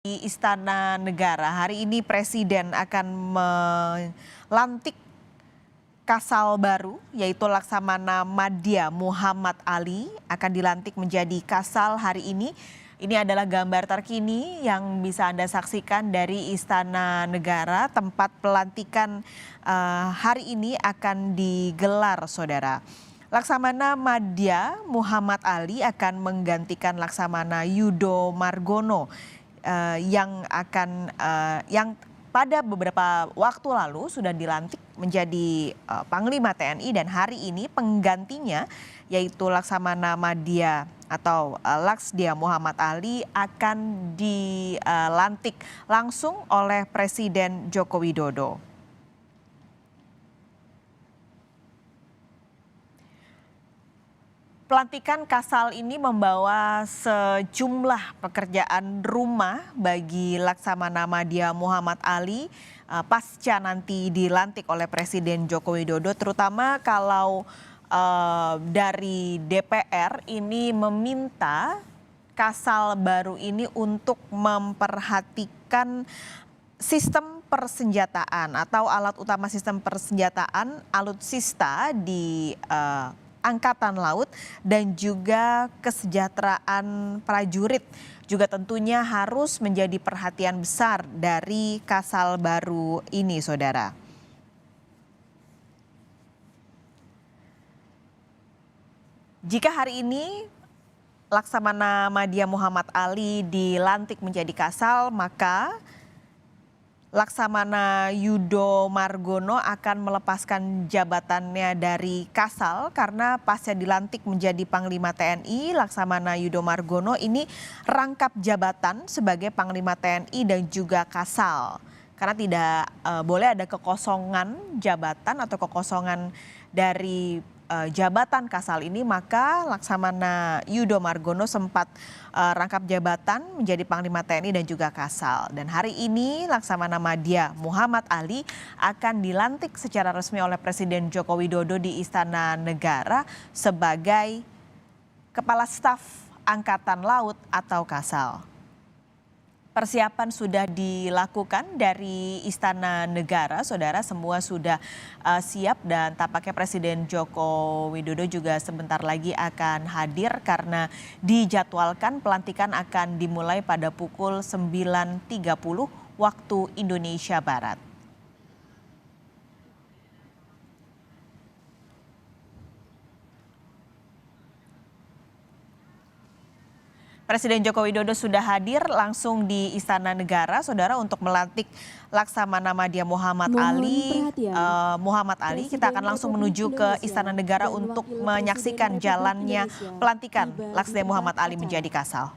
Di Istana Negara, hari ini Presiden akan melantik Kasal baru, yaitu Laksamana Madya Muhammad Ali akan dilantik menjadi Kasal hari ini. Ini adalah gambar terkini yang bisa Anda saksikan dari Istana Negara, tempat pelantikan hari ini akan digelar, Saudara. Laksamana Madya Muhammad Ali akan menggantikan Laksamana Yudo Margono yang pada beberapa waktu lalu sudah dilantik menjadi Panglima TNI, dan hari ini penggantinya yaitu Laksamana Madya atau Laksdia Muhammad Ali akan dilantik langsung oleh Presiden Joko Widodo. Pelantikan Kasal ini membawa sejumlah pekerjaan rumah bagi Laksamana Madya Muhammad Ali pasca nanti dilantik oleh Presiden Joko Widodo, terutama kalau dari DPR ini meminta Kasal baru ini untuk memperhatikan sistem persenjataan atau alat utama sistem persenjataan alutsista di Angkatan Laut dan juga kesejahteraan prajurit juga tentunya harus menjadi perhatian besar dari Kasal baru ini, Saudara. Jika hari ini Laksamana Madya Muhammad Ali dilantik menjadi Kasal, maka Laksamana Yudo Margono akan melepaskan jabatannya dari Kasal karena pasca dilantik menjadi Panglima TNI, Laksamana Yudo Margono ini rangkap jabatan sebagai Panglima TNI dan juga Kasal. Karena tidak boleh ada kekosongan jabatan atau kekosongan dari jabatan Kasal ini, maka Laksamana Yudo Margono sempat rangkap jabatan menjadi Panglima TNI dan juga Kasal. Dan hari ini Laksamana Madya Muhammad Ali akan dilantik secara resmi oleh Presiden Joko Widodo di Istana Negara sebagai Kepala Staf Angkatan Laut atau Kasal. Persiapan sudah dilakukan dari Istana Negara, Saudara, semua sudah siap, dan tampaknya Presiden Joko Widodo juga sebentar lagi akan hadir karena dijadwalkan pelantikan akan dimulai pada pukul 9.30 waktu Indonesia Barat. Presiden Joko Widodo sudah hadir langsung di Istana Negara, Saudara, untuk melantik Laksamana Madya Muhammad Ali. Kita akan langsung menuju ke Istana Negara untuk menyaksikan jalannya pelantikan Laksdia Muhammad Ali menjadi Kasal.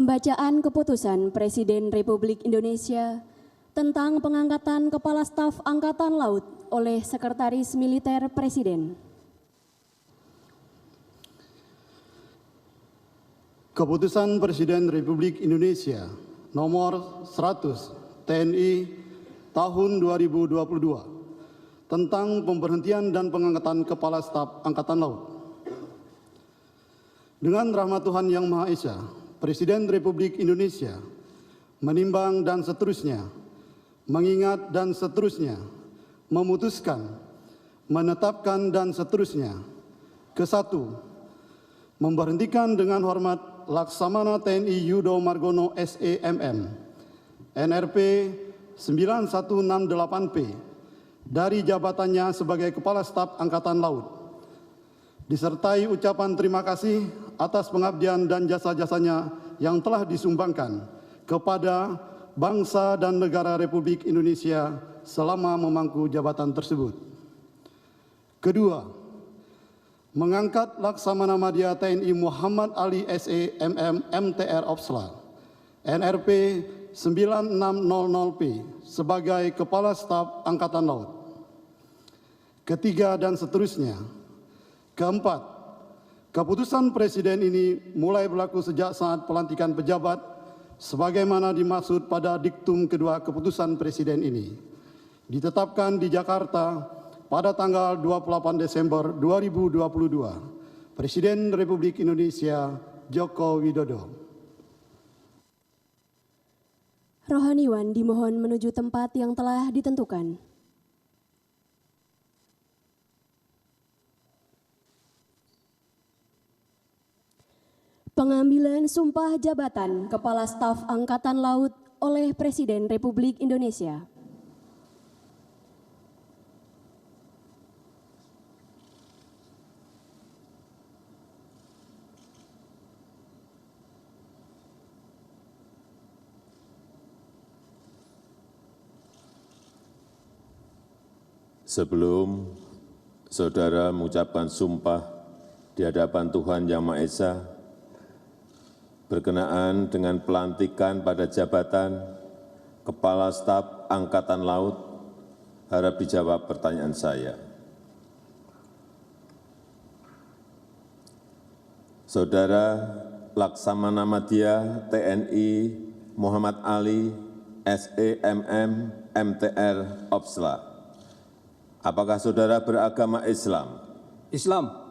Pembacaan Keputusan Presiden Republik Indonesia tentang pengangkatan Kepala Staf Angkatan Laut oleh Sekretaris Militer Presiden. Keputusan Presiden Republik Indonesia nomor 100 TNI tahun 2022 tentang pemberhentian dan pengangkatan Kepala Staf Angkatan Laut. Dengan rahmat Tuhan Yang Maha Esa, Presiden Republik Indonesia menimbang dan seterusnya, mengingat dan seterusnya, memutuskan, menetapkan dan seterusnya. Kesatu, memberhentikan dengan hormat Laksamana TNI Yudo Margono SEMM, NRP 9168P, dari jabatannya sebagai Kepala Staf Angkatan Laut, disertai ucapan terima kasih atas pengabdian dan jasa-jasanya yang telah disumbangkan kepada bangsa dan negara Republik Indonesia selama memangku jabatan tersebut. Kedua, mengangkat Laksamana Madya TNI Muhammad Ali SEMM MTR Opsla, NRP 9600P sebagai Kepala Staf Angkatan Laut. Ketiga dan seterusnya. Keempat, keputusan Presiden ini mulai berlaku sejak saat pelantikan pejabat sebagaimana dimaksud pada diktum kedua keputusan Presiden ini. Ditetapkan di Jakarta pada tanggal 28 Desember 2022. Presiden Republik Indonesia Joko Widodo. Rohaniwan dimohon menuju tempat yang telah ditentukan. Pengambilan sumpah jabatan Kepala Staf Angkatan Laut oleh Presiden Republik Indonesia. Sebelum saudara mengucapkan sumpah di hadapan Tuhan Yang Maha Esa, berkenaan dengan pelantikan pada jabatan Kepala Staf Angkatan Laut, harap dijawab pertanyaan saya. Saudara Laksamana Madya TNI Muhammad Ali SEMM MTR Opsla, apakah saudara beragama Islam? Islam.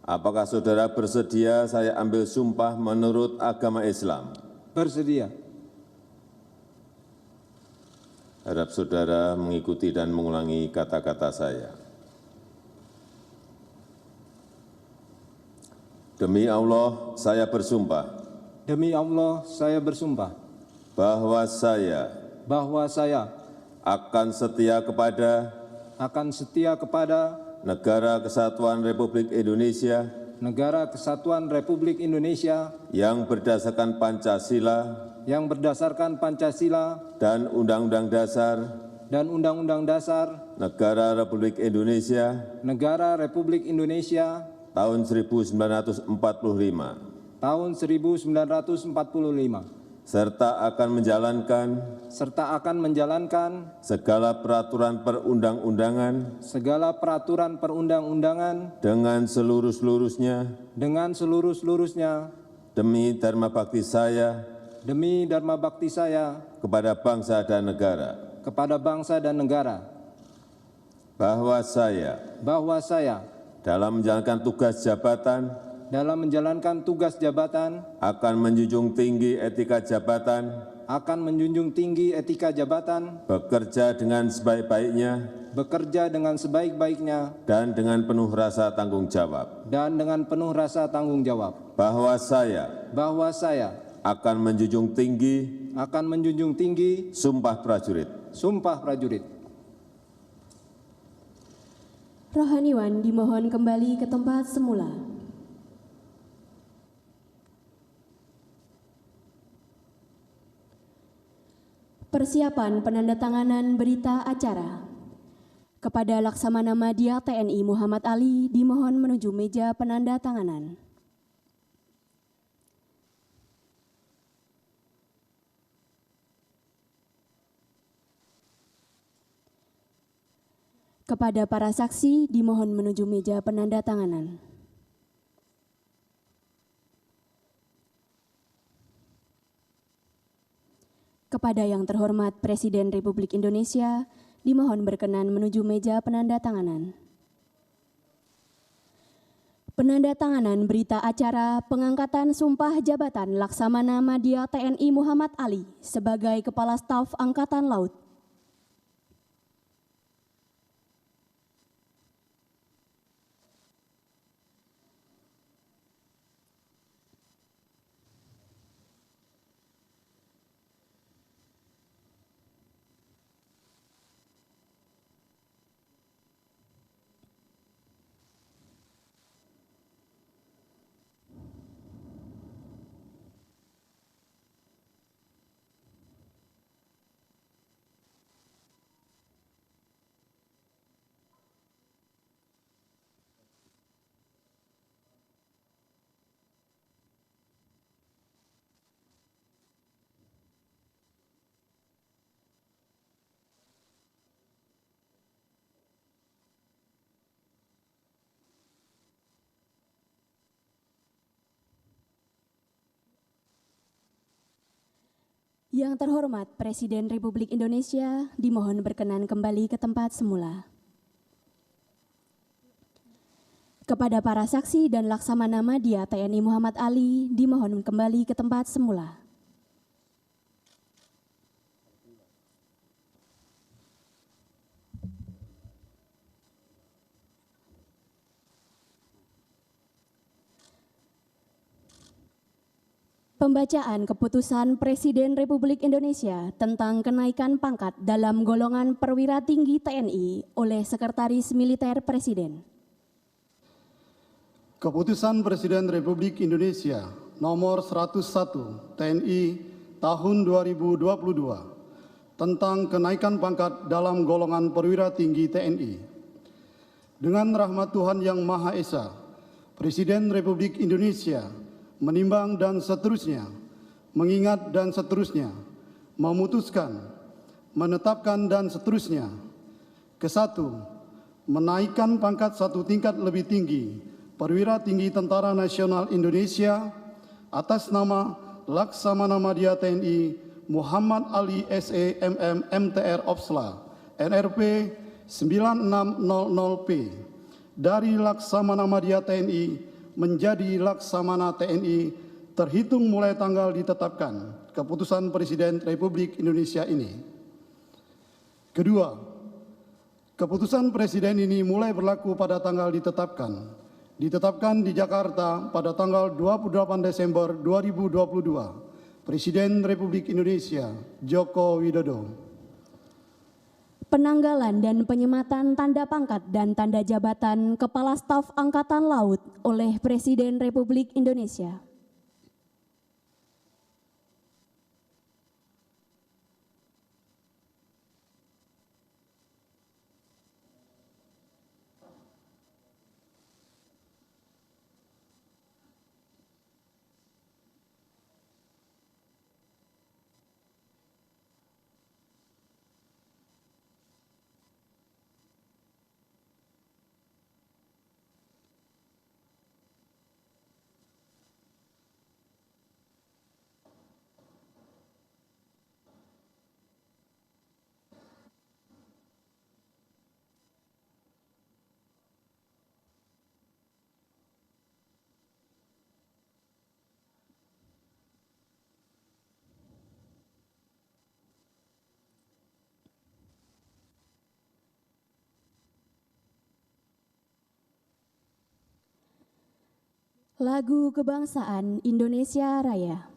Apakah saudara bersedia saya ambil sumpah menurut agama Islam? Bersedia. Harap saudara mengikuti dan mengulangi kata-kata saya. Demi Allah, saya bersumpah. Demi Allah, saya bersumpah. Bahwa saya akan setia kepada Negara Kesatuan Republik Indonesia yang berdasarkan Pancasila dan Undang-Undang Dasar Negara Republik Indonesia tahun 1945 serta akan menjalankan segala peraturan perundang-undangan dengan seluruh-seluruhnya demi dharma bakti saya kepada bangsa dan negara, bahwa saya dalam menjalankan tugas jabatan akan menjunjung tinggi etika jabatan, bekerja dengan sebaik-baiknya dan dengan penuh rasa tanggung jawab, bahwa saya akan menjunjung tinggi sumpah prajurit. Rohaniwan dimohon kembali ke tempat semula. Persiapan penandatanganan berita acara. Kepada Laksamana Madya TNI Muhammad Ali dimohon menuju meja penandatanganan. Kepada para saksi dimohon menuju meja penandatanganan. Kepada yang terhormat Presiden Republik Indonesia, dimohon berkenan menuju meja penandatanganan. Penandatanganan berita acara pengangkatan sumpah jabatan Laksamana Madya TNI Muhammad Ali sebagai Kepala Staf Angkatan Laut. Yang terhormat Presiden Republik Indonesia dimohon berkenan kembali ke tempat semula. Kepada para saksi dan Laksamana Madya TNI Muhammad Ali dimohon kembali ke tempat semula. Pembacaan keputusan Presiden Republik Indonesia tentang kenaikan pangkat dalam golongan perwira tinggi TNI oleh Sekretaris Militer Presiden. Keputusan Presiden Republik Indonesia nomor 101 TNI tahun 2022 tentang kenaikan pangkat dalam golongan perwira tinggi TNI. Dengan rahmat Tuhan Yang Maha Esa, Presiden Republik Indonesia menimbang dan seterusnya, mengingat dan seterusnya, memutuskan, menetapkan dan seterusnya. Kesatu, menaikkan pangkat satu tingkat lebih tinggi perwira tinggi Tentara Nasional Indonesia atas nama Laksamana Madya TNI Muhammad Ali SE MM MTR Opsla NRP 9600P dari Laksamana Madya TNI menjadi Laksamana TNI terhitung mulai tanggal ditetapkan keputusan Presiden Republik Indonesia ini. Kedua, keputusan Presiden ini mulai berlaku pada tanggal ditetapkan di Jakarta pada tanggal 28 Desember 2022. Presiden Republik Indonesia Joko Widodo. Penanggalan dan penyematan tanda pangkat dan tanda jabatan Kepala Staf Angkatan Laut oleh Presiden Republik Indonesia. Lagu Kebangsaan Indonesia Raya.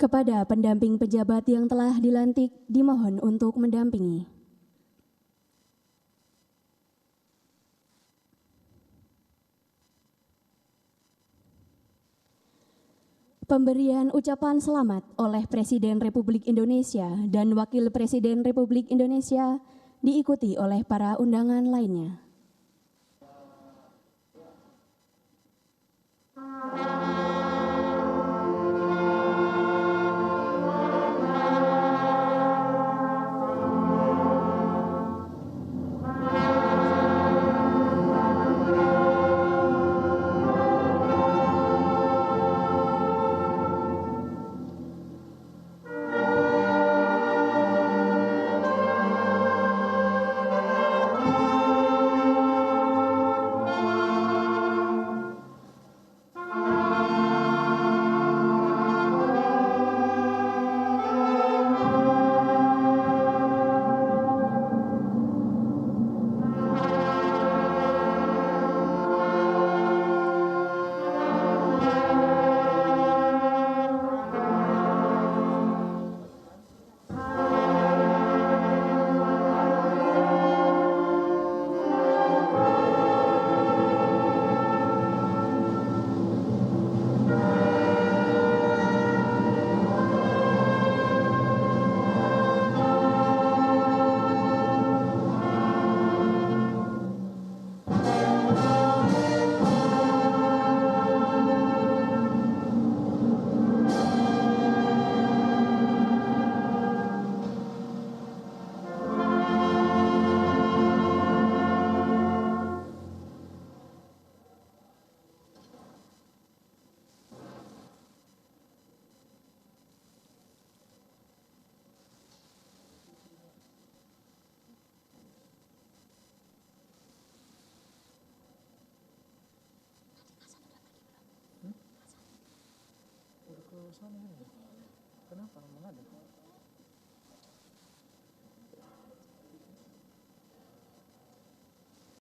Kepada pendamping pejabat yang telah dilantik, dimohon untuk mendampingi. Pemberian ucapan selamat oleh Presiden Republik Indonesia dan Wakil Presiden Republik Indonesia diikuti oleh para undangan lainnya. Kenapa? Memang ada?